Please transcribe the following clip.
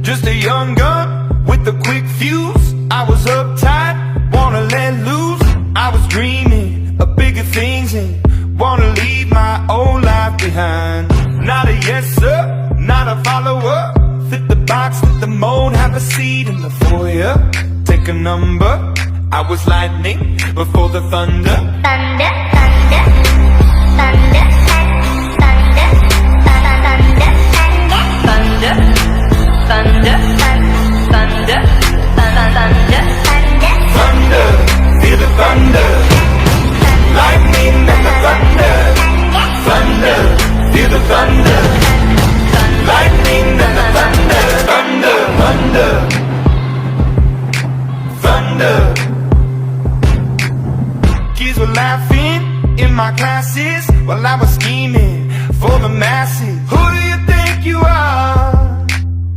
Just a young gun with a quick fuse. I was uptight, wanna let loose. I was dreaming of bigger things and wanna leave my old life behind. Not a yes sir, not a follower. Fit the box, fit the mold, have a seat in the foyer. Take a number. I was lightning before the thunder. Thunder, thunder, thunder, thunder, thunder, thunder, thunder, thunder, thunder, Thunder, feel the thunder. Lightning and the thunder. Thunder, feel the thunder. Lightning and the thunder. Thunder, thunder, thunder. Kids were laughing in my classes while I was